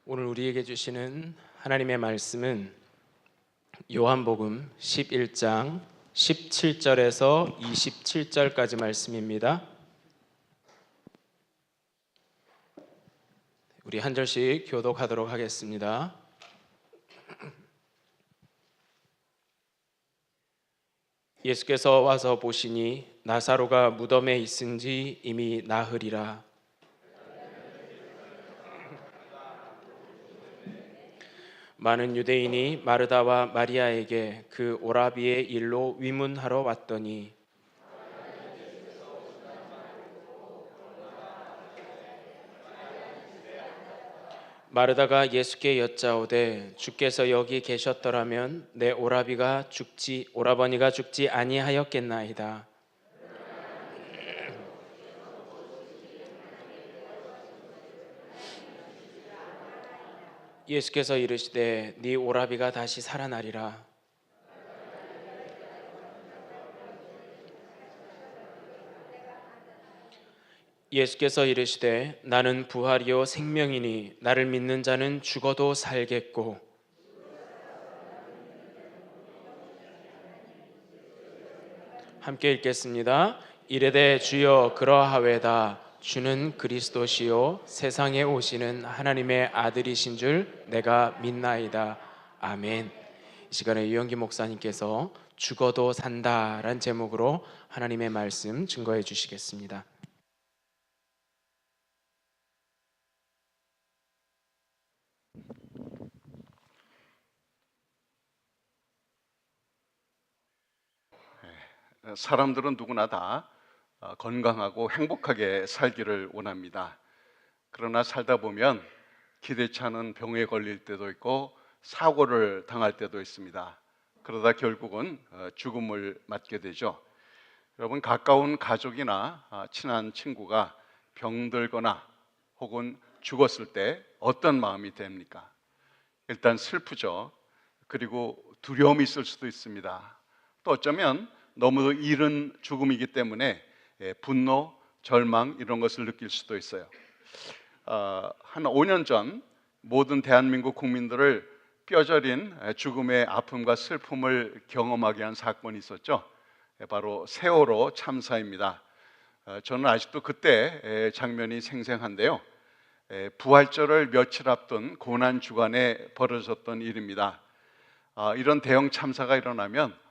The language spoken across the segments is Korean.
오늘 우리에게 주시는 하나님의 말씀은 요한복음 11장 17절에서 27절까지 말씀입니다. 우리 한 절씩 교독하도록 하겠습니다. 예수께서 와서 보시니 나사로가 무덤에 있은지 이미 나흘이라. 많은 유대인이 마르다와 마리아에게 그 오라비의 일로 위문하러 왔더니 마르다가 예수께 여짜오되 주께서 여기 계셨더라면 내 오라버니가 죽지 아니하였겠나이다. 예수께서 이르시되 네 오라비가 다시 살아나리라. 예수께서 이르시되 나는 부활이요 생명이니 나를 믿는 자는 죽어도 살겠고. 함께 읽겠습니다. 이르되 주여 그러하외다. 주는 그리스도시요 세상에 오시는 하나님의 아들이신 줄 내가 믿나이다. 아멘. 이 시간에 유영기 목사님께서 죽어도 산다란 제목으로 하나님의 말씀 증거해 주시겠습니다. 사람들은 누구나 다 건강하고 행복하게 살기를 원합니다. 그러나 살다 보면 기대치 않은 병에 걸릴 때도 있고 사고를 당할 때도 있습니다. 그러다 결국은 죽음을 맞게 되죠. 여러분, 가까운 가족이나 친한 친구가 병들거나 혹은 죽었을 때 어떤 마음이 됩니까? 일단 슬프죠. 그리고 두려움이 있을 수도 있습니다. 또 어쩌면 너무 이른 죽음이기 때문에 분노, 절망 이런 것을 느낄 수도 있어요. 한 5년 전 모든 대한민국 국민들을 뼈저린 죽음의 아픔과 슬픔을 경험하게 한 사건이 있었죠. 바로 세월호 참사입니다. 저는 아직도 그때 장면이 생생한데요. 부활절을 며칠 앞둔 고난 주간에 벌어졌던 일입니다. 이런 대형 참사가 일어나면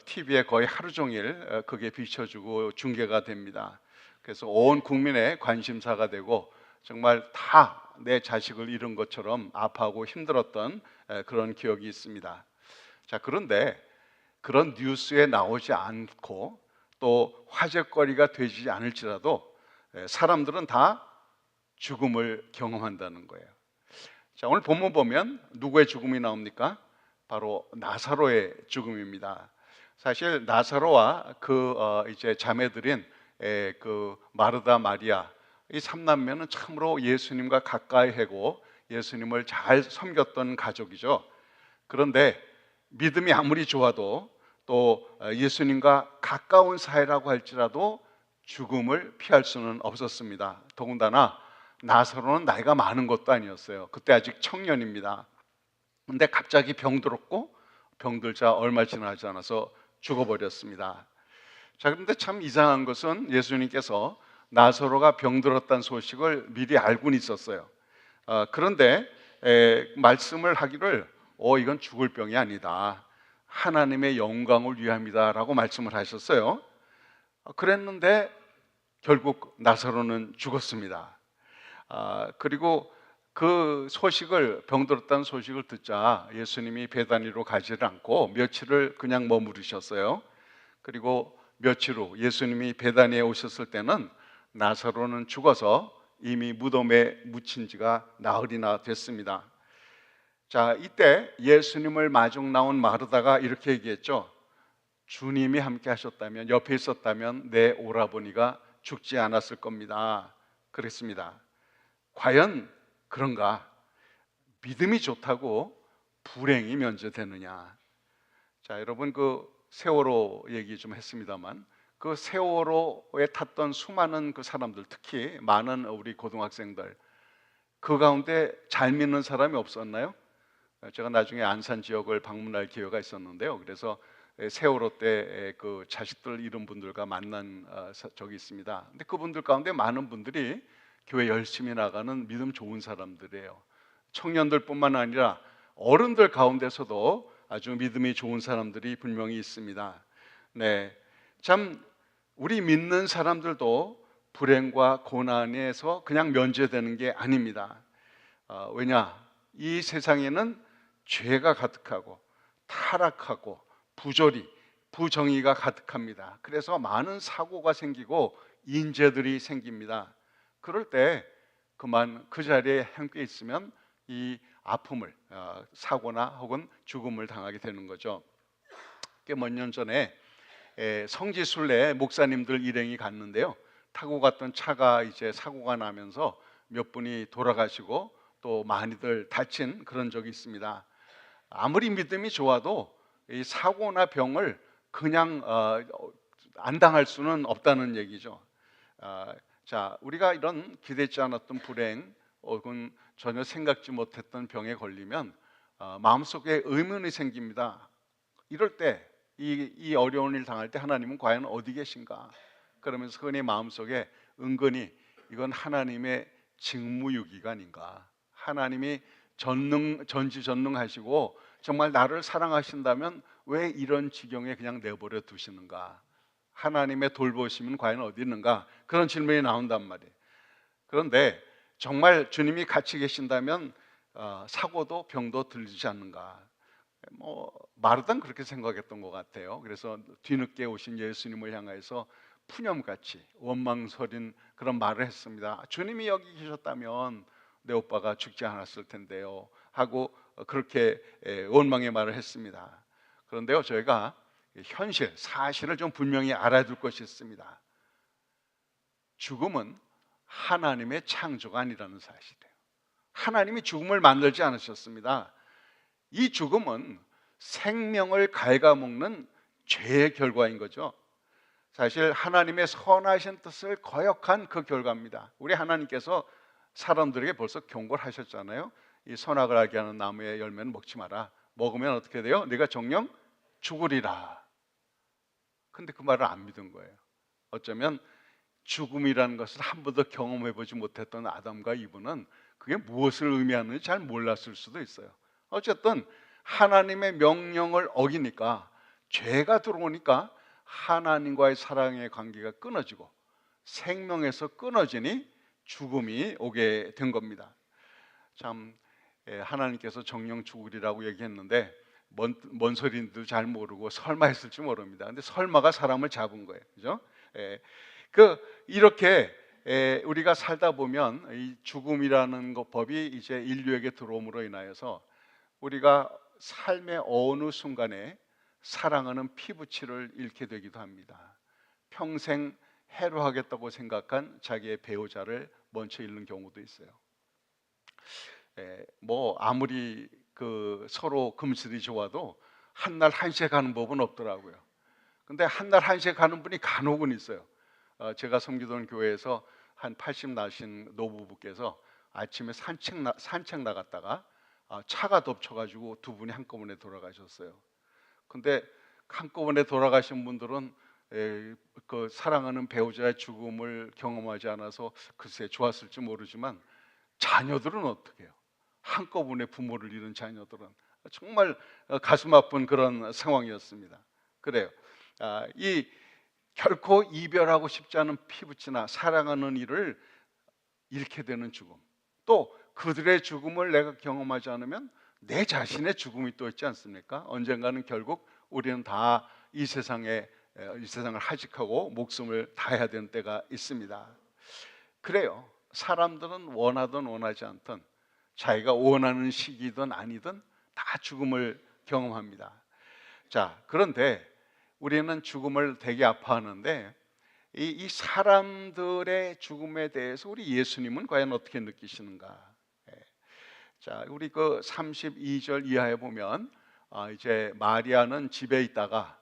TV에 거의 하루 종일 그게 비춰주고 중계가 됩니다. 그래서 온 국민의 관심사가 되고 정말 다 내 자식을 잃은 것처럼 아파하고 힘들었던 그런 기억이 있습니다. 자, 그런데 그런 뉴스에 나오지 않고 또 화제거리가 되지 않을지라도 사람들은 다 죽음을 경험한다는 거예요. 자, 오늘 본문 보면 누구의 죽음이 나옵니까? 바로 나사로의 죽음입니다. 사실 나사로와 이제 자매들인 그 마르다 마리아 이 삼남매는 참으로 예수님과 가까이 하고 예수님을 잘 섬겼던 가족이죠. 그런데 믿음이 아무리 좋아도 또 예수님과 가까운 사이라고 할지라도 죽음을 피할 수는 없었습니다. 더군다나 나사로는 나이가 많은 것도 아니었어요. 그때 아직 청년입니다. 근데 갑자기 병들었고 병들자 얼마 지나지 않아서 죽어버렸습니다. 자, 그런데 참 이상한 것은 예수님께서 나사로가 병들었다는 소식을 미리 알고는 있었어요. 그런데 말씀을 하기를 이건 죽을 병이 아니다, 하나님의 영광을 위함이다 라고 말씀을 하셨어요. 그랬는데 결국 나사로는 죽었습니다. 그리고 그 소식을, 병들었다는 소식을 듣자 예수님이 베다니로 가지를 않고 며칠을 그냥 머무르셨어요. 그리고 며칠 후 예수님이 베다니에 오셨을 때는 나사로는 죽어서 이미 무덤에 묻힌 지가 나흘이나 됐습니다. 자, 이때 예수님을 마중 나온 마르다가 이렇게 얘기했죠. 주님이 함께 하셨다면, 옆에 있었다면 내 오라버니가 죽지 않았을 겁니다. 그랬습니다. 과연 그런가? 믿음이 좋다고 불행이 면제되느냐? 자, 여러분, 그 세월호 얘기 좀 했습니다만 그 세월호에 탔던 수많은 그 사람들, 특히 많은 우리 고등학생들, 그 가운데 잘 믿는 사람이 없었나요? 제가 나중에 안산 지역을 방문할 기회가 있었는데요. 그래서 세월호 때 그 자식들 잃은 분들과 만난 적이 있습니다. 근데 그분들 가운데 많은 분들이 교회 열심히 나가는 믿음 좋은 사람들이에요. 청년들뿐만 아니라 어른들 가운데서도 아주 믿음이 좋은 사람들이 분명히 있습니다. 네, 참 우리 믿는 사람들도 불행과 고난에서 그냥 면제되는 게 아닙니다. 왜냐? 이 세상에는 죄가 가득하고 타락하고 부조리, 부정의가 가득합니다. 그래서 많은 사고가 생기고 인재들이 생깁니다. 그럴 때 그만 그 자리에 함께 있으면 이 아픔을 사고나 혹은 죽음을 당하게 되는 거죠. 꽤 몇 년 전에 성지순례 목사님들 일행이 갔는데요. 타고 갔던 차가 이제 사고가 나면서 몇 분이 돌아가시고 또 많이들 다친 그런 적이 있습니다. 아무리 믿음이 좋아도 이 사고나 병을 그냥 안 당할 수는 없다는 얘기죠. 자, 우리가 이런 기대치 않았던 불행 혹은 전혀 생각지 못했던 병에 걸리면 마음속에 의문이 생깁니다. 이럴 때 이 어려운 일 당할 때 하나님은 과연 어디 계신가? 그러면서 흔히 마음속에 은근히 이건 하나님의 직무유기가 아닌가? 하나님이 전지전능하시고 정말 나를 사랑하신다면 왜 이런 지경에 그냥 내버려 두시는가? 하나님의 돌보심은 과연 어디 있는가? 그런 질문이 나온단 말이에요. 그런데 정말 주님이 같이 계신다면 사고도 병도 들리지 않는가? 마르단 그렇게 생각했던 것 같아요. 그래서 뒤늦게 오신 예수님을 향해서 푸념같이 원망설인 그런 말을 했습니다. 주님이 여기 계셨다면 내 오빠가 죽지 않았을 텐데요 하고 그렇게 원망의 말을 했습니다. 그런데요, 저희가 현실, 사실을 좀 분명히 알아둘 것이 있습니다. 죽음은 하나님의 창조가 아니라는 사실이에요. 하나님이 죽음을 만들지 않으셨습니다. 이 죽음은 생명을 갉아먹는 죄의 결과인 거죠. 사실 하나님의 선하신 뜻을 거역한 그 결과입니다. 우리 하나님께서 사람들에게 벌써 경고를 하셨잖아요. 이 선악을 알게 하는 나무의 열매는 먹지 마라. 먹으면 어떻게 돼요? 네가 정령 죽으리라. 근데 그 말을 안 믿은 거예요. 어쩌면 죽음이라는 것을 한 번도 경험해 보지 못했던 아담과 이브는 그게 무엇을 의미하는지 잘 몰랐을 수도 있어요. 어쨌든 하나님의 명령을 어기니까, 죄가 들어오니까 하나님과의 사랑의 관계가 끊어지고 생명에서 끊어지니 죽음이 오게 된 겁니다. 참 하나님께서 정령 죽으리라고 얘기했는데 뭔 소리인지도 잘 모르고 설마 했을지 모릅니다. 근데 설마가 사람을 잡은 거예요. 그죠? 이렇게 우리가 살다 보면 이 죽음이라는 법이 이제 인류에게 들어옴으로 인하여서 우리가 삶의 어느 순간에 사랑하는 피부치를 잃게 되기도 합니다. 평생 해로하겠다고 생각한 자기의 배우자를 먼저 잃는 경우도 있어요. 아무리 서로 금슬이 좋아도 한날 한시에 가는 법은 없더라고요. 근데 한날 한시에 가는 분이 간혹은 있어요. 제가 섬기던 교회에서 한 80 나신 노부부께서 아침에 산책 나갔다가 차가 덮쳐가지고 두 분이 한꺼번에 돌아가셨어요. 근데 한꺼번에 돌아가신 분들은 그 사랑하는 배우자의 죽음을 경험하지 않아서 글쎄 좋았을지 모르지만 자녀들은 어떻게 해요? 한꺼번에 부모를 잃은 자녀들은 정말 가슴 아픈 그런 상황이었습니다. 그래요. 결코 이별하고 싶지 않은 피부치나 사랑하는 이를 잃게 되는 죽음, 또 그들의 죽음을 내가 경험하지 않으면 내 자신의 죽음이 또 있지 않습니까? 언젠가는 결국 우리는 다 이 세상을 하직하고 목숨을 다해야 되는 때가 있습니다. 그래요. 사람들은 원하든 원하지 않든 자기가 원하는 시기든 아니든 다 죽음을 경험합니다. 자, 그런데 우리는 죽음을 되게 아파하는데 이 사람들의 죽음에 대해서 우리 예수님은 과연 어떻게 느끼시는가? 자, 우리 32절 이하에 보면 이제 마리아는 집에 있다가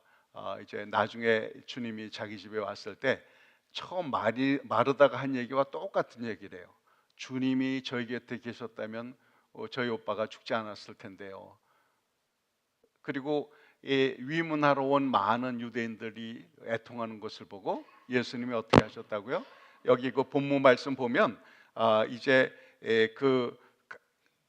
이제 나중에 주님이 자기 집에 왔을 때 처음 마르다가 한 얘기와 똑같은 얘기를 해요. 주님이 저희 곁에 계셨다면 저희 오빠가 죽지 않았을 텐데요. 그리고 위문하러 온 많은 유대인들이 애통하는 것을 보고 예수님이 어떻게 하셨다고요? 여기 그 본문 말씀 보면 이제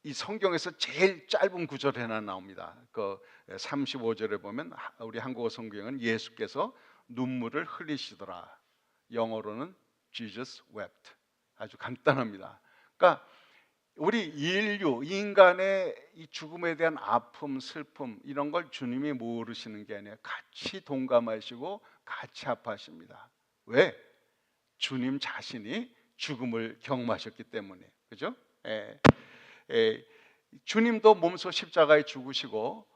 이 성경에서 제일 짧은 구절 하나 나옵니다. 그 35절에 보면 우리 한국어 성경은 예수께서 눈물을 흘리시더라. 영어로는 Jesus wept. 아주 간단합니다. 그러니까 우리 인간의 이 죽음에 대한 아픔, 슬픔 이런 걸 주님이 모르시는 게 아니라 같이 동감하시고 같이 아파하십니다. 왜? 주님 자신이 죽음을 경험하셨기 때문에. 그죠? 주님도 몸소 십자가에 죽으시고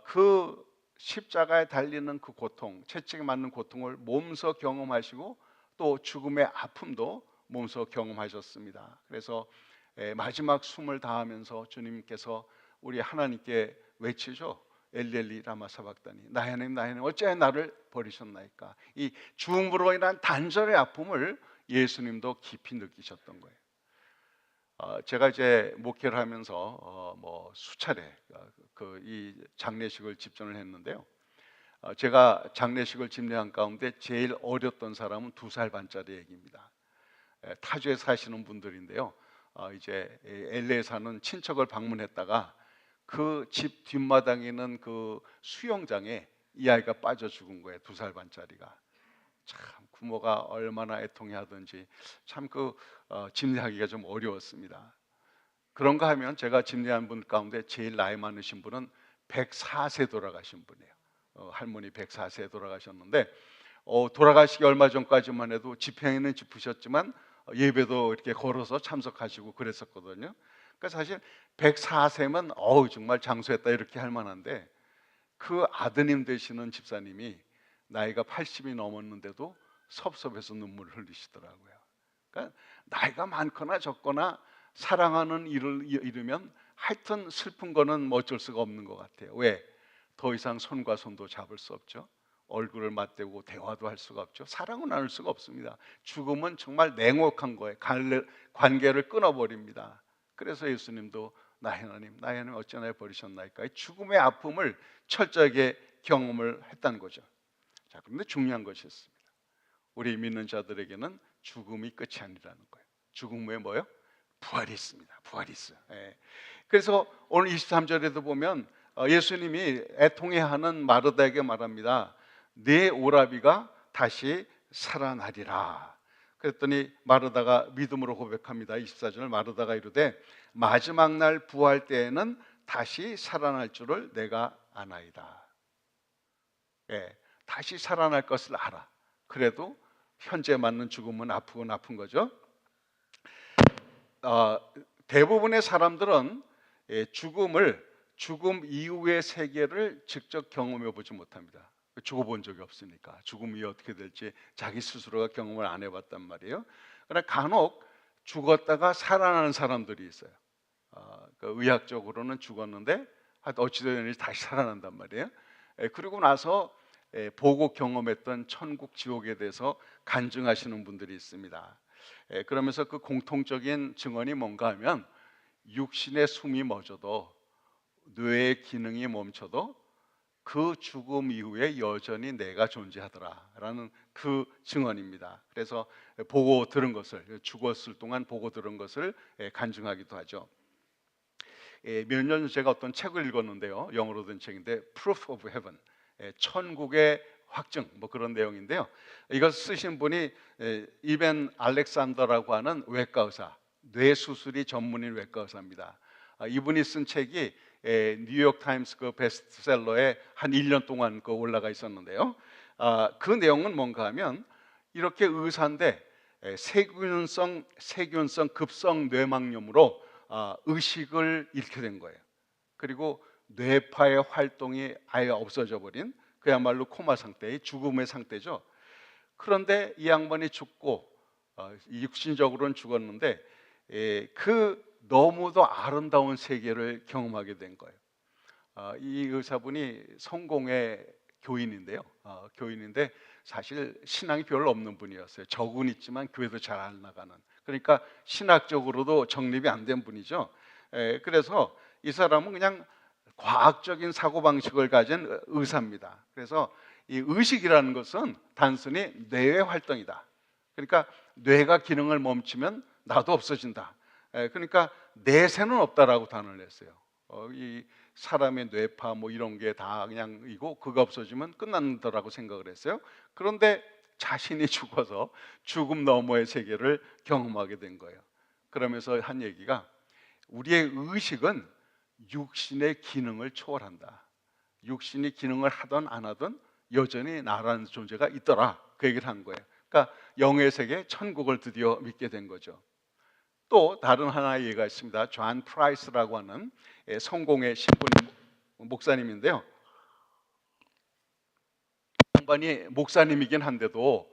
그 십자가에 달리는 그 고통, 채찍에 맞는 고통을 몸소 경험하시고 또 죽음의 아픔도 몸소 경험하셨습니다. 그래서 마지막 숨을 다하면서 주님께서 우리 하나님께 외치죠. 엘리엘리 라마 사박다니, 나의 하나님 나의 하나님 어찌하여 나를 버리셨나이까. 이 죽음으로 인한 단절의 아픔을 예수님도 깊이 느끼셨던 거예요. 제가 이제 목회를 하면서 뭐 수차례 이 장례식을 집전을 했는데요. 제가 장례식을 집례한 가운데 제일 어렸던 사람은 2살 반짜리 애기입니다. 타주에 사시는 분들인데요. 이제 LA에 사는 친척을 방문했다가 그 집 뒷마당에 있는 그 수영장에 이 아이가 빠져 죽은 거예요. 2살 반짜리가. 참 부모가 얼마나 애통해하든지 참 집례하기가 좀 어려웠습니다. 그런가 하면 제가 집례한 분 가운데 제일 나이 많으신 분은 104세 돌아가신 분이에요. 할머니 104세 돌아가셨는데 돌아가시기 얼마 전까지만 해도 집행에는 짚으셨지만 예배도 이렇게 걸어서 참석하시고 그랬었거든요. 그러니까 사실 104세면 정말 장수했다 이렇게 할 만한데 그 아드님 되시는 집사님이 나이가 80이 넘었는데도 섭섭해서 눈물을 흘리시더라고요. 그러니까 나이가 많거나 적거나 사랑하는 일을 이루면 하여튼 슬픈 거는 뭐 어쩔 수가 없는 것 같아요. 왜? 더 이상 손과 손도 잡을 수 없죠. 얼굴을 맞대고 대화도 할 수가 없죠. 사랑은 나눌 수가 없습니다. 죽음은 정말 냉혹한 거예요. 관계를 끊어버립니다. 그래서 예수님도 나의 하나님 어찌하여 버리셨나이까. 죽음의 아픔을 철저하게 경험을 했다는 거죠. 자, 그런데 중요한 것이 있습니다. 우리 믿는 자들에게는 죽음이 끝이 아니라는 거예요. 죽음 후에 뭐요? 부활이 있습니다. 부활이 있어요. 그래서 오늘 23절에도 보면 예수님이 애통해하는 마르다에게 말합니다. 네 오라비가 다시 살아나리라. 그랬더니 마르다가 믿음으로 고백합니다. 24절 마르다가 이르되 마지막 날 부활 때에는 다시 살아날 줄을 내가 아나이다. 다시 살아날 것을 알아. 그래도 현재 맞는 죽음은 아프고 아픈 거죠. 대부분의 사람들은 죽음 이후의 세계를 직접 경험해 보지 못합니다. 죽어본 적이 없으니까 죽음 이후 어떻게 될지 자기 스스로가 경험을 안 해봤단 말이에요. 그러나 간혹 죽었다가 살아나는 사람들이 있어요. 의학적으로는 죽었는데 어찌되든지 다시 살아난단 말이에요. 그리고 나서 보고 경험했던 천국 지옥에 대해서 간증하시는 분들이 있습니다. 그러면서 그 공통적인 증언이 뭔가 하면 육신의 숨이 멎어도 뇌의 기능이 멈춰도 그 죽음 이후에 여전히 내가 존재하더라라는 그 증언입니다. 그래서 보고 들은 것을 죽었을 동안 보고 들은 것을 간증하기도 하죠. 몇 년 전 제가 어떤 책을 읽었는데요. 영어로 된 책인데 Proof of Heaven, 천국의 확증 뭐 그런 내용인데요. 이걸 쓰신 분이 이벤 알렉산더라고 하는 외과 의사, 뇌수술이 전문인 외과 의사입니다. 이분이 쓴 책이 뉴욕 타임스 그 베스트셀러에 한 1년 동안 올라가 있었는데요. 그 내용은 뭔가 하면 이렇게 의사인데 세균성 급성 뇌막염으로 의식을 잃게 된 거예요. 그리고 뇌파의 활동이 아예 없어져 버린 그야말로 코마 상태의 죽음의 상태죠. 그런데 이 양반이 죽고 육신적으로는 죽었는데 그 너무도 아름다운 세계를 경험하게 된 거예요. 이 의사분이 성공의 교인인데요. 교인인데 사실 신앙이 별로 없는 분이었어요. 적은 있지만 교회도 잘 안 나가는 그러니까 신학적으로도 정립이 안 된 분이죠. 그래서 이 사람은 그냥 과학적인 사고방식을 가진 의사입니다. 그래서 이 의식이라는 것은 단순히 뇌의 활동이다. 그러니까 뇌가 기능을 멈추면 나도 없어진다. 그러니까 내세는 없다라고 단언을 했어요. 이 사람의 뇌파 뭐 이런 게 다 그냥 이고 그거 없어지면 끝난다라고 생각을 했어요. 그런데 자신이 죽어서 죽음 너머의 세계를 경험하게 된 거예요. 그러면서 한 얘기가 우리의 의식은 육신의 기능을 초월한다. 육신이 기능을 하든 안 하든 여전히 나라는 존재가 있더라. 그 얘기를 한 거예요. 그러니까 영의 세계, 천국을 드디어 믿게 된 거죠. 또 다른 하나의 예가 있습니다. 존 프라이스라고 하는 성공의 신분 목사님인데요. 양반이 목사님이긴 한데도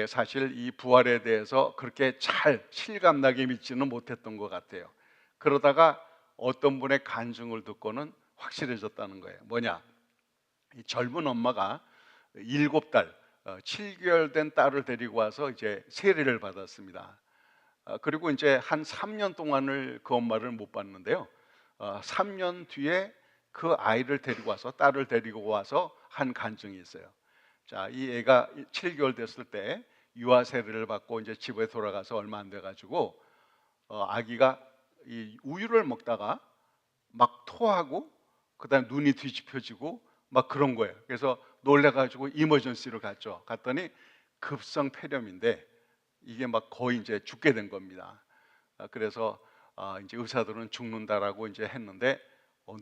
사실 이 부활에 대해서 그렇게 잘 실감나게 믿지는 못했던 것 같아요. 그러다가 어떤 분의 간증을 듣고는 확실해졌다는 거예요. 뭐냐? 이 젊은 엄마가 7달, 7개월 된 딸을 데리고 와서 이제 세례를 받았습니다. 그리고 이제 한 3년 동안을 그 엄마를 못 봤는데요. 3년 뒤에 그 아이를 데리고 와서 딸을 데리고 와서 한 간증이 있어요. 자, 이 애가 7개월 됐을 때 유아 세례를 받고 이제 집에 돌아가서 얼마 안 돼 가지고 아기가 이 우유를 먹다가 막 토하고 그다음에 눈이 뒤집혀지고 막 그런 거예요. 그래서 놀래 가지고 이머전시로 갔죠. 갔더니 급성 폐렴인데 이게 막 거의 이제 죽게 된 겁니다. 그래서 이제 의사들은 죽는다라고 이제 했는데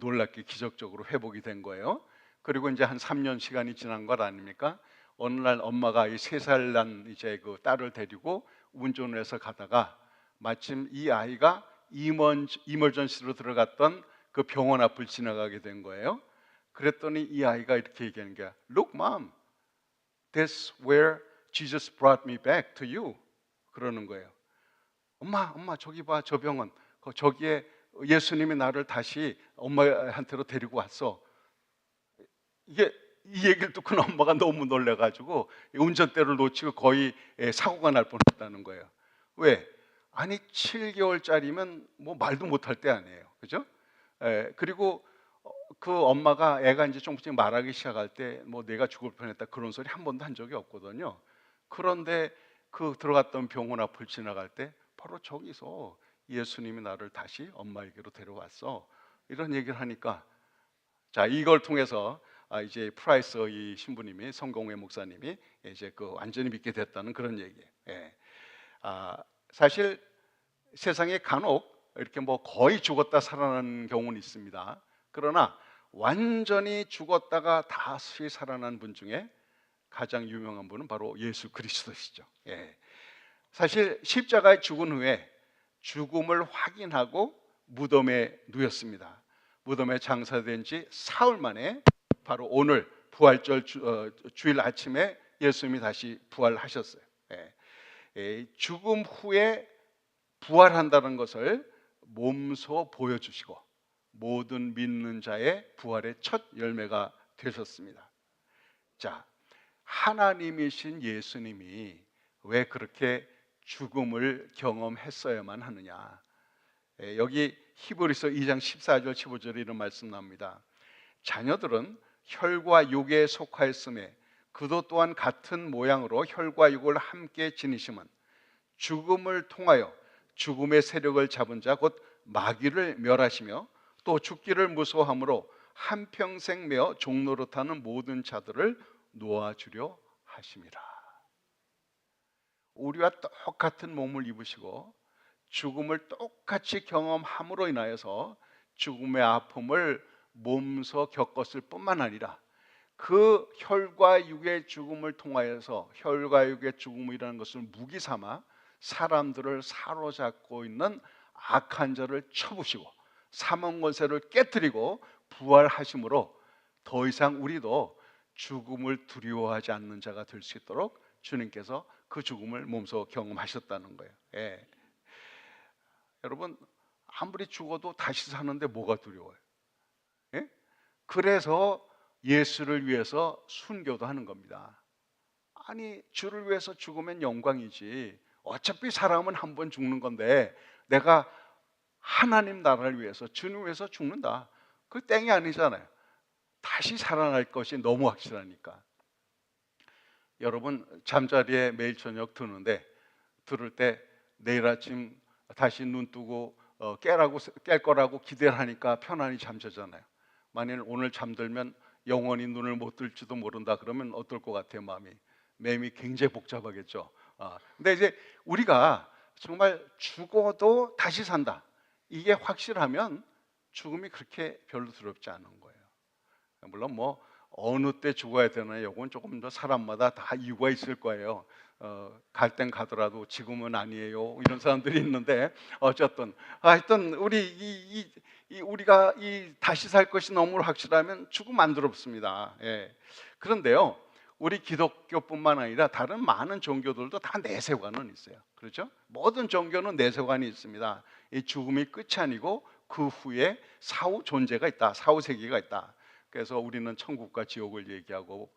놀랍게 기적적으로 회복이 된 거예요. 그리고 이제 한 3년 시간이 지난 것 아닙니까? 어느 날 엄마가 이 3살 난 이제 그 딸을 데리고 운전을 해서 가다가 마침 이 아이가 이머전시로 들어갔던 그 병원 앞을 지나가게 된 거예요. 그랬더니 이 아이가 이렇게 얘기하는 거야. Look, mom, that's where Jesus brought me back to you. 그러는 거예요. 엄마 저기 봐, 저 병원. 저기에 예수님이 나를 다시 엄마한테로 데리고 왔어. 이게 이 얘기를 듣고 엄마가 너무 놀래가지고 운전대를 놓치고 거의 사고가 날 뻔했다는 거예요. 왜? 아니 7개월짜리면 뭐 말도 못할 때 아니에요, 그죠? 그리고 그 엄마가 애가 이제 조금씩 말하기 시작할 때 뭐 내가 죽을 뻔했다 그런 소리 한 번도 한 적이 없거든요. 그런데 그 들어갔던 병원 앞을 지나갈 때 바로 저기서 예수님이 나를 다시 엄마에게로 데려왔어. 이런 얘기를 하니까 자, 이걸 통해서 이제 프라이스 이 신부님이 성공회 목사님이 이제 그 완전히 믿게 됐다는 그런 얘기예요. 사실 세상에 간혹 이렇게 뭐 거의 죽었다 살아난 경우는 있습니다. 그러나 완전히 죽었다가 다시 살아난 분 중에 가장 유명한 분은 바로 예수 그리스도시죠. 사실 십자가에 죽은 후에 죽음을 확인하고 무덤에 누웠습니다. 무덤에 장사된 지 사흘 만에 바로 오늘 부활절 주일 아침에 예수님이 다시 부활하셨어요. 죽음 후에 부활한다는 것을 몸소 보여주시고 모든 믿는 자의 부활의 첫 열매가 되셨습니다. 자, 하나님이신 예수님이 왜 그렇게 죽음을 경험했어야만 하느냐? 여기 히브리서 2장 14절 15절에 이런 말씀 나옵니다. 자녀들은 혈과 육에 속하였음에 그도 또한 같은 모양으로 혈과 육을 함께 지니심은 죽음을 통하여 죽음의 세력을 잡은 자 곧 마귀를 멸하시며 또 죽기를 무서워함으로 한평생 매어 종노릇하는 모든 자들을 놓아주려 하심이라. 우리와 똑같은 몸을 입으시고 죽음을 똑같이 경험함으로 인하여서 죽음의 아픔을 몸소 겪었을 뿐만 아니라 그 혈과 육의 죽음을 통하여서 혈과 육의 죽음이라는 것을 무기 삼아 사람들을 사로잡고 있는 악한 자를 쳐부시고 사망 권세를 깨뜨리고 부활하심으로 더 이상 우리도 죽음을 두려워하지 않는 자가 될 수 있도록 주님께서 그 죽음을 몸소 경험하셨다는 거예요. 여러분 아무리 죽어도 다시 사는데 뭐가 두려워요? 그래서 예수를 위해서 순교도 하는 겁니다. 아니 주를 위해서 죽으면 영광이지 어차피 사람은 한 번 죽는 건데 내가 하나님 나라를 위해서, 주님 위해서 죽는다. 그 땡이 아니잖아요. 다시 살아날 것이 너무 확실하니까. 여러분 잠자리에 매일 저녁 드는데, 들을 때 내일 아침 다시 눈 뜨고 깰 거라고 기대를 하니까 편안히 잠자잖아요. 만일 오늘 잠들면 영원히 눈을 못 뜰지도 모른다 그러면 어떨 것 같아요? 마음이 굉장히 복잡하겠죠. 근데 이제 우리가 정말 죽어도 다시 산다, 이게 확실하면 죽음이 그렇게 별로 두렵지 않은 거예요. 물론 뭐 어느 때 죽어야 되나, 요건 조금 더 사람마다 다 이유가 있을 거예요. 갈 땐 가더라도 지금은 아니에요, 이런 사람들이 있는데, 어쨌든 하여튼 우리가 이 다시 살 것이 너무 확실하면 죽음 안 두렵습니다. 예. 그런데요, 우리 기독교뿐만 아니라 다른 많은 종교들도 다 내세관은 있어요. 그렇죠? 모든 종교는 내세관이 있습니다. 이 죽음이 끝이 아니고 그 후에 사후 존재가 있다, 사후 세계가 있다. 그래서 우리는 천국과 지옥을 얘기하고,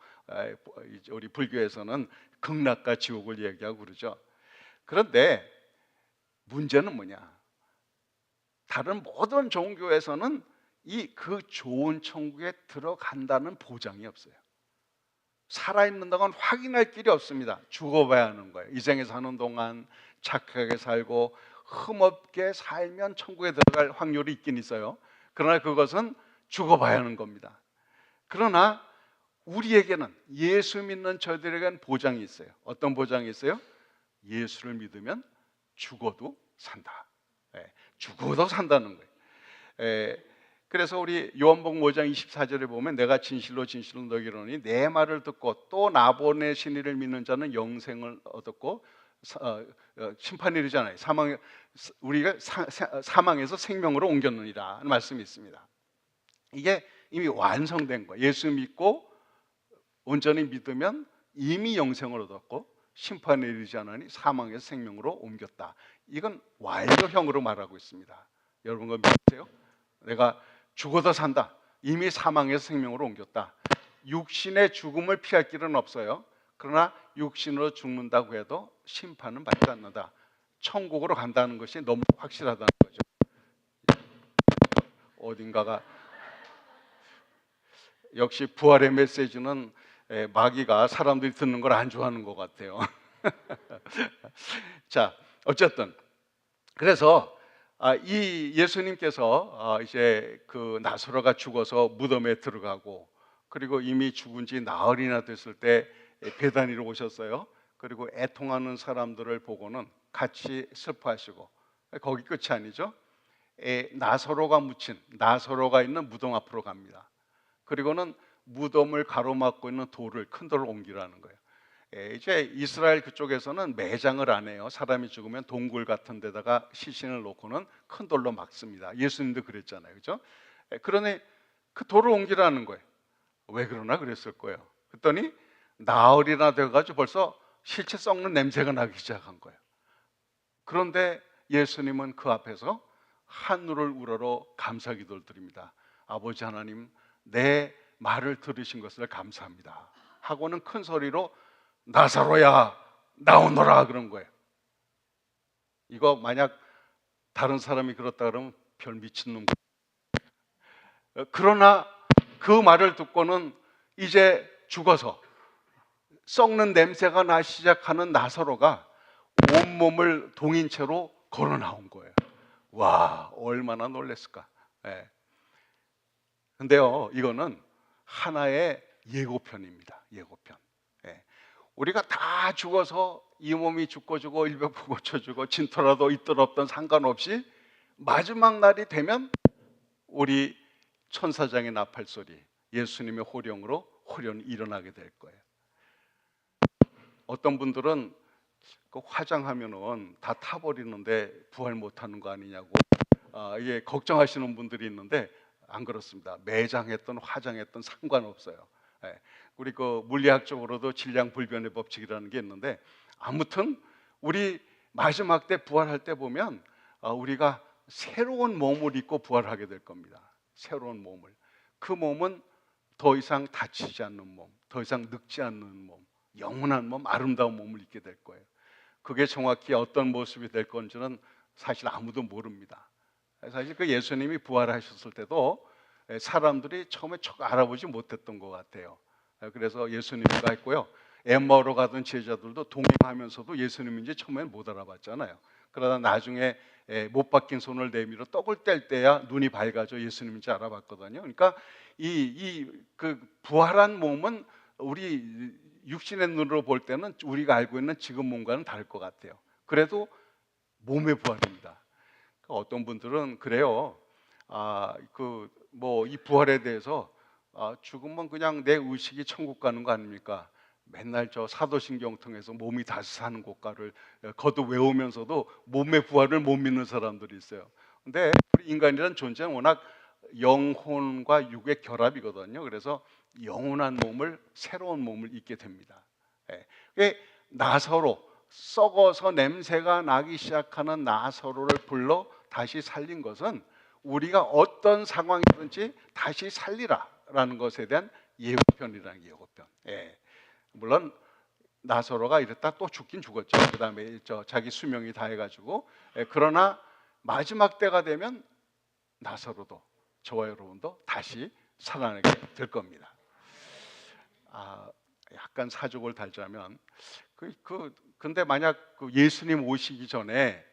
우리 불교에서는 극락과 지옥을 얘기하고 그러죠. 그런데 문제는 뭐냐? 다른 모든 종교에서는 그 좋은 천국에 들어간다는 보장이 없어요. 살아있는 동안 확인할 길이 없습니다. 죽어봐야 하는 거예요. 이 생에 사는 동안 착하게 살고 흠없게 살면 천국에 들어갈 확률이 있긴 있어요. 그러나 그것은 죽어봐야 하는 겁니다. 그러나 우리에게는, 예수 믿는 저들에게는 보장이 있어요. 어떤 보장이 있어요? 예수를 믿으면 죽어도 산다. 죽어도 산다는 거예요. 그래서 우리 요한복음 5장 24절에 보면, 내가 진실로 진실로 너희에게 이르노니 내 말을 듣고 또 나 보내신 이를 믿는 자는 영생을 얻었고 심판이 이르잖아요. 우리가 사망에서 생명으로 옮겼느니라 하는 말씀이 있습니다. 이게 이미 완성된 거예요. 예수 믿고 온전히 믿으면 이미 영생을 얻었고, 심판에 이르지 않으니 사망에서 생명으로 옮겼다. 이건 완료형으로 말하고 있습니다. 여러분 그거 믿으세요? 내가 죽어도 산다, 이미 사망에서 생명으로 옮겼다. 육신의 죽음을 피할 길은 없어요. 그러나 육신으로 죽는다고 해도 심판은 받지 않는다. 천국으로 간다는 것이 너무 확실하다는 거죠. 어딘가가, 역시 부활의 메시지는 마귀가 사람들이 듣는 걸 안 좋아하는 것 같아요. 자, 어쨌든 그래서 이 예수님께서 이제 그 나사로가 죽어서 무덤에 들어가고, 그리고 이미 죽은 지 나흘이나 됐을 때 베다니로 오셨어요. 그리고 애통하는 사람들을 보고는 같이 슬퍼하시고, 거기 끝이 아니죠. 나사로가 있는 무덤 앞으로 갑니다. 그리고는 무덤을 가로막고 있는 큰 돌을 옮기라는 거예요. 이제 이스라엘 그쪽에서는 매장을 안 해요. 사람이 죽으면 동굴 같은 데다가 시신을 놓고는 큰 돌로 막습니다. 예수님도 그랬잖아요, 그렇죠? 그러니 그 돌을 옮기라는 거예요. 왜 그러나 그랬을 거예요. 그랬더니 나흘이나 돼가지고 벌써 실체 썩는 냄새가 나기 시작한 거예요. 그런데 예수님은 그 앞에서 하늘을 우러러 감사기도를 드립니다. 아버지 하나님, 내 말을 들으신 것을 감사합니다 하고는 큰 소리로 나사로야 나오너라 그런 거예요. 이거 만약 다른 사람이 그렇다 그러면 별 미친놈. 그러나 그 말을 듣고는 이제 죽어서 썩는 냄새가 나기 시작하는 나사로가 온몸을 동인 채로 걸어 나온 거예요. 와, 얼마나 놀랐을까. 근데요, 이거는 하나의 예고편입니다. 예고편. 우리가 다 죽어서 이 몸이 죽고 일벽 고쳐주고 진토라도 있든 없든 상관없이 마지막 날이 되면 우리 천사장의 나팔 소리, 예수님의 호령으로 호련히 일어나게 될 거예요. 어떤 분들은 그 화장하면은 다 타버리는데 부활 못하는 거 아니냐고 이게 걱정하시는 분들이 있는데, 안 그렇습니다. 매장했던 화장했던 상관없어요. 우리 그 물리학적으로도 질량불변의 법칙이라는 게 있는데, 아무튼 우리 마지막 때 부활할 때 보면 우리가 새로운 몸을 입고 부활하게 될 겁니다. 새로운 몸을. 그 몸은 더 이상 다치지 않는 몸, 더 이상 늙지 않는 몸, 영원한 몸, 아름다운 몸을 입게 될 거예요. 그게 정확히 어떤 모습이 될 건지는 사실 아무도 모릅니다. 사실 그 예수님이 부활하셨을 때도 사람들이 처음에 척 알아보지 못했던 것 같아요. 그래서 예수님인가 했고요. 엠마오로 가던 제자들도 동행하면서도 예수님인지 처음에는 못 알아봤잖아요. 그러다 나중에 못 박힌 손을 내밀어 떡을 뗄 때야 눈이 밝아져 예수님인지 알아봤거든요. 그러니까 그 부활한 몸은 우리 육신의 눈으로 볼 때는 우리가 알고 있는 지금 몸과는 다를 것 같아요. 그래도 몸의 부활입니다. 어떤 분들은 그래요. 이 부활에 대해서 죽으면 그냥 내 의식이 천국 가는 거 아닙니까? 맨날 저 사도신경 통해서 몸이 다시 사는 곳가를 거듭 외우면서도 몸의 부활을 못 믿는 사람들이 있어요. 근데 우리 인간이라는 존재는 워낙 영혼과 육의 결합이거든요. 그래서 영원한 몸을, 새로운 몸을 잊게 됩니다. 나사로, 썩어서 냄새가 나기 시작하는 나사로를 불러 다시 살린 것은 우리가 어떤 상황이든지 다시 살리라라는 것에 대한 예고편이라는 예고편. 물론 나사로가 이랬다 또 죽긴 죽었죠. 그 다음에 자기 수명이 다해가지고. 그러나 마지막 때가 되면 나사로도, 저와 여러분도 다시 살아나게 될 겁니다. 약간 사족을 달자면 근데 만약 그 예수님 오시기 전에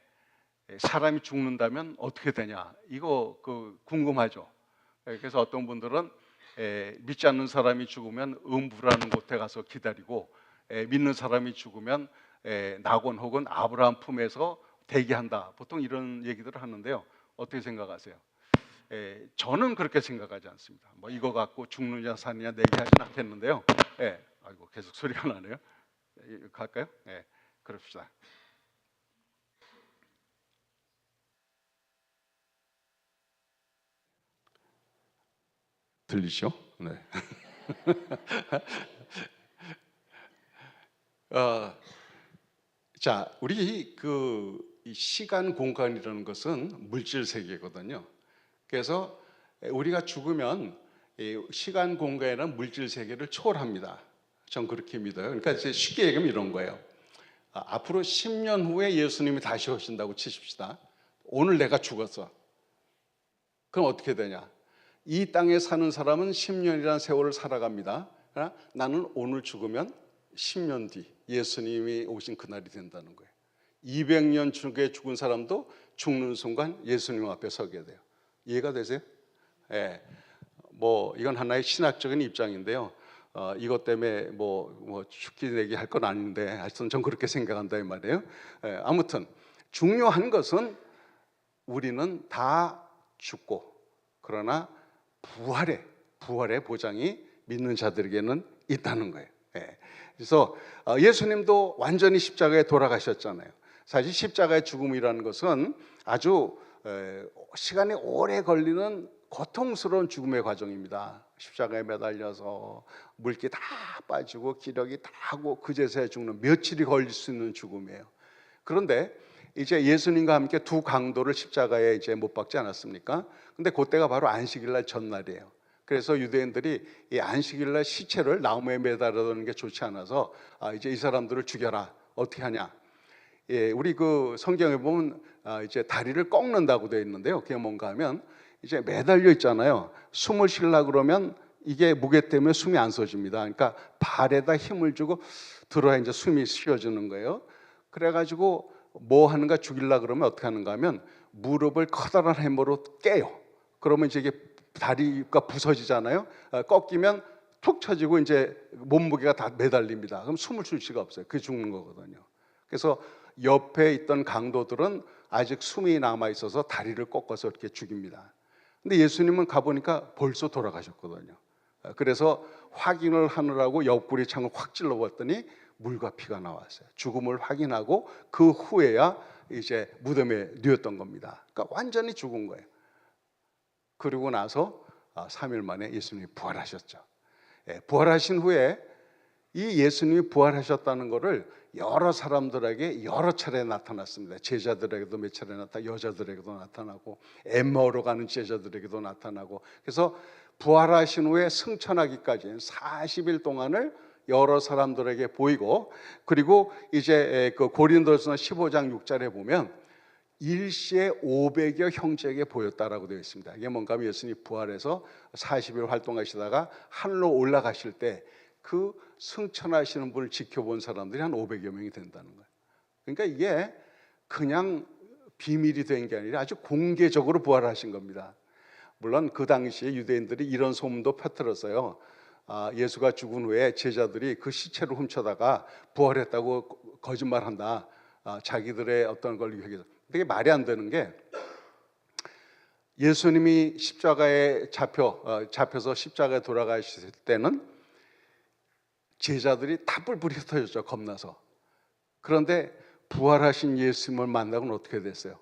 사람이 죽는다면 어떻게 되냐, 이거 궁금하죠. 그래서 어떤 분들은 믿지 않는 사람이 죽으면 음부라는 곳에 가서 기다리고, 믿는 사람이 죽으면 낙원 혹은 아브라함 품에서 대기한다, 보통 이런 얘기들을 하는데요. 어떻게 생각하세요? 저는 그렇게 생각하지 않습니다. 뭐 이거 갖고 죽느냐 사느냐 내기하진 않겠는데요. 아이고, 계속 소리가 나네요. 갈까요? 그럽시다. 들리죠? 네. 자, 우리 이 시간 공간이라는 것은 물질 세계거든요. 그래서 우리가 죽으면 시간 공간이라는 물질 세계를 초월합니다. 전 그렇게 믿어요. 그러니까 쉽게 얘기하면 이런 거예요. 앞으로 10년 후에 예수님이 다시 오신다고 치십시다. 오늘 내가 죽었어. 그럼 어떻게 되냐? 이 땅에 사는 사람은 10년이라는 세월을 살아갑니다. 그러나 나는 오늘 죽으면 10년 뒤 예수님이 오신 그날이 된다는 거예요. 200년 전에 죽은 사람도 죽는 순간 예수님 앞에 서게 돼요. 이해가 되세요? 뭐 이건 하나의 신학적인 입장인데요. 이것 때문에 뭐 죽기 내기 할 건 아닌데 하여튼 전 그렇게 생각한다 이 말이에요. 아무튼 중요한 것은 우리는 다 죽고, 그러나 부활의 보장이 믿는 자들에게는 있다는 거예요. 그래서 예수님도 완전히 십자가에 돌아가셨잖아요. 사실 십자가의 죽음이라는 것은 아주 시간이 오래 걸리는 고통스러운 죽음의 과정입니다. 십자가에 매달려서 물기 다 빠지고 기력이 다 하고 그제서야 죽는, 며칠이 걸릴 수 있는 죽음이에요. 그런데 이제 예수님과 함께 두 강도를 십자가에 이제 못 박지 않았습니까? 근데 그때가 바로 안식일날 전날이에요. 그래서 유대인들이 이 안식일날 시체를 나무에 매달아 두는 게 좋지 않아서 이제 이 사람들을 죽여라. 어떻게 하냐? 우리 그 성경에 보면 이제 다리를 꺾는다고 되어 있는데요. 그게 뭔가 하면 이제 매달려 있잖아요. 숨을 쉬려고 그러면 이게 무게 때문에 숨이 안 쉬어집니다. 그러니까 발에다 힘을 주고 들어야 이제 숨이 쉬어지는 거예요. 그래가지고 뭐 하는가, 죽이려고 그러면 어떻게 하는가 하면 무릎을 커다란 해머로 깨요. 그러면 이제 이게 다리가 부서지잖아요. 꺾이면 툭 쳐지고 이제 몸무게가 다 매달립니다. 그럼 숨을 쉴 수가 없어요. 그게 죽는 거거든요. 그래서 옆에 있던 강도들은 아직 숨이 남아 있어서 다리를 꺾어서 이렇게 죽입니다. 근데 예수님은 가보니까 벌써 돌아가셨거든요. 그래서 확인을 하느라고 옆구리 창을 확 찔러봤더니 물과 피가 나왔어요. 죽음을 확인하고 그 후에야 이제 무덤에 누웠던 겁니다. 그러니까 완전히 죽은 거예요. 그리고 나서 3일 만에 예수님이 부활하셨죠. 부활하신 후에 이 예수님이 부활하셨다는 것을 여러 사람들에게 여러 차례 나타났습니다. 제자들에게도 몇 차례 여자들에게도 나타나고, 엠마오로 가는 제자들에게도 나타나고, 그래서 부활하신 후에 승천하기까지 40일 동안을 여러 사람들에게 보이고, 그리고 이제 그 고린도서 15장 6절에 보면 일시에 500여 형제에게 보였다라고 되어 있습니다. 이게 뭔가 하면 예수님이 부활해서 40일 활동하시다가 하늘로 올라가실 때 그 승천하시는 분을 지켜본 사람들이 한 500여 명이 된다는 거예요. 그러니까 이게 그냥 비밀이 된 게 아니라 아주 공개적으로 부활하신 겁니다. 물론 그 당시에 유대인들이 이런 소문도 퍼뜨렸어요. 예수가 죽은 후에 제자들이 그 시체를 훔쳐다가 부활했다고 거짓말한다. 자기들의 어떤 걸 위해서. 되게 말이 안 되는 게, 예수님이 십자가에 잡혀서 십자가에 돌아가실 때는 제자들이 다 뿔뿔이 흩어졌죠, 겁나서. 그런데 부활하신 예수님을 만나고는 어떻게 됐어요?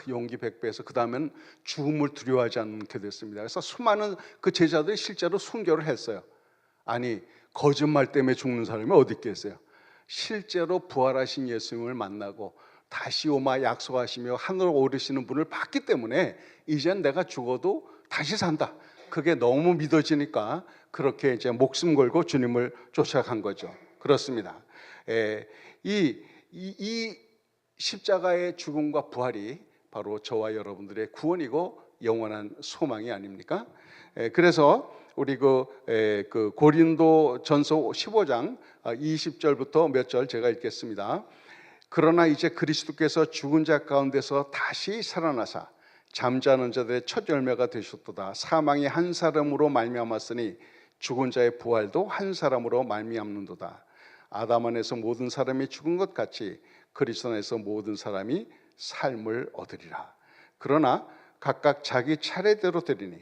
용기 백배해서 그 다음에는 죽음을 두려워하지 않게 됐습니다. 그래서 수많은 그 제자들이 실제로 순교를 했어요. 아니, 거짓말 때문에 죽는 사람이 어디 있겠어요? 실제로 부활하신 예수님을 만나고 다시 오마 약속하시며 하늘로 오르시는 분을 봤기 때문에 이젠 내가 죽어도 다시 산다. 그게 너무 믿어지니까 그렇게 이제 목숨 걸고 주님을 쫓아간 거죠. 그렇습니다. 이 십자가의 죽음과 부활이 바로 저와 여러분들의 구원이고 영원한 소망이 아닙니까? 그래서 우리 그 고린도전서 15장 20절부터 몇 절 제가 읽겠습니다. 그러나 이제 그리스도께서 죽은 자 가운데서 다시 살아나사 잠자는 자들의 첫 열매가 되셨도다. 사망이 한 사람으로 말미암았으니 죽은 자의 부활도 한 사람으로 말미암는도다. 아담 안에서 모든 사람이 죽은 것 같이 그리스도 안에서 모든 사람이 삶을 얻으리라. 그러나 각각 자기 차례대로 되리니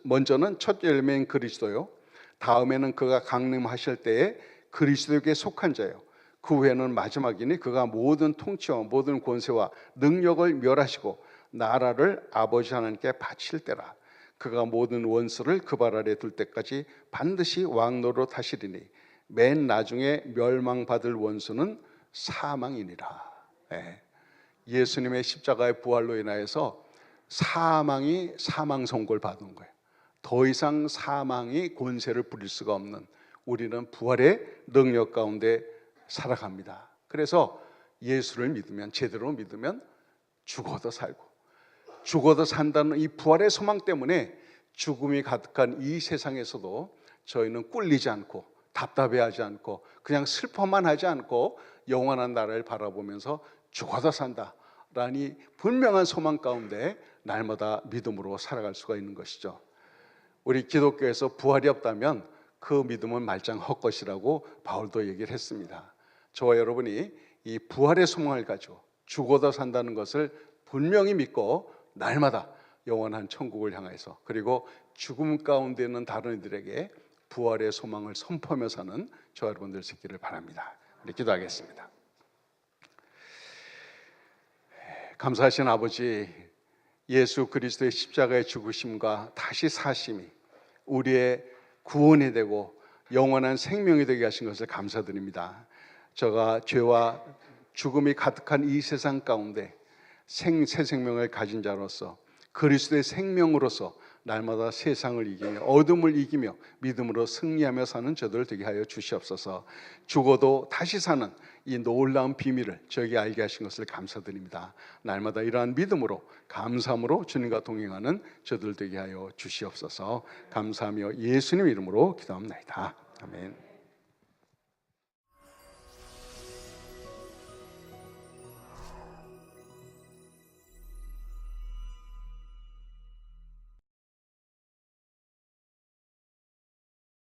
먼저는 첫 열매인 그리스도요, 다음에는 그가 강림하실 때에 그리스도에게 속한 자요, 그 후에는 마지막이니 그가 모든 통치와 모든 권세와 능력을 멸하시고 나라를 아버지 하나님께 바칠 때라. 그가 모든 원수를 그 발 아래 둘 때까지 반드시 왕노로 타시리니 맨 나중에 멸망받을 원수는 사망이니라. 예수님의 십자가의 부활로 인하여서 사망이 사망 선고를 받은 거예요. 더 이상 사망이 권세를 부릴 수가 없는, 우리는 부활의 능력 가운데 살아갑니다. 그래서 예수를 믿으면, 제대로 믿으면 죽어도 살고 죽어도 산다는 이 부활의 소망 때문에 죽음이 가득한 이 세상에서도 저희는 꿀리지 않고 답답해하지 않고 그냥 슬퍼만 하지 않고 영원한 나라를 바라보면서 죽어도 산다라는 이 분명한 소망 가운데 날마다 믿음으로 살아갈 수가 있는 것이죠. 우리 기독교에서 부활이 없다면 그 믿음은 말짱 헛것이라고 바울도 얘기를 했습니다. 저와 여러분이 이 부활의 소망을 가지고 죽어도 산다는 것을 분명히 믿고 날마다 영원한 천국을 향해서, 그리고 죽음 가운데 있는 다른 이들에게 부활의 소망을 선포하며 사는 저와 여러분들 되기를 바랍니다. 우리 기도하겠습니다. 감사하신 아버지, 예수 그리스도의 십자가의 죽으심과 다시 사심이 우리의 구원이 되고 영원한 생명이 되게 하신 것을 감사드립니다. 저가 죄와 죽음이 가득한 이 세상 가운데 새 생명을 가진 자로서, 그리스도의 생명으로서 날마다 세상을 이기며 어둠을 이기며 믿음으로 승리하며 사는 저들 되게 하여 주시옵소서. 죽어도 다시 사는 이 놀라운 비밀을 저에게 알게 하신 것을 감사드립니다. 날마다 이러한 믿음으로 감사함으로 주님과 동행하는 저들 되게 하여 주시옵소서. 감사하며 예수님 이름으로 기도합니다. 아멘.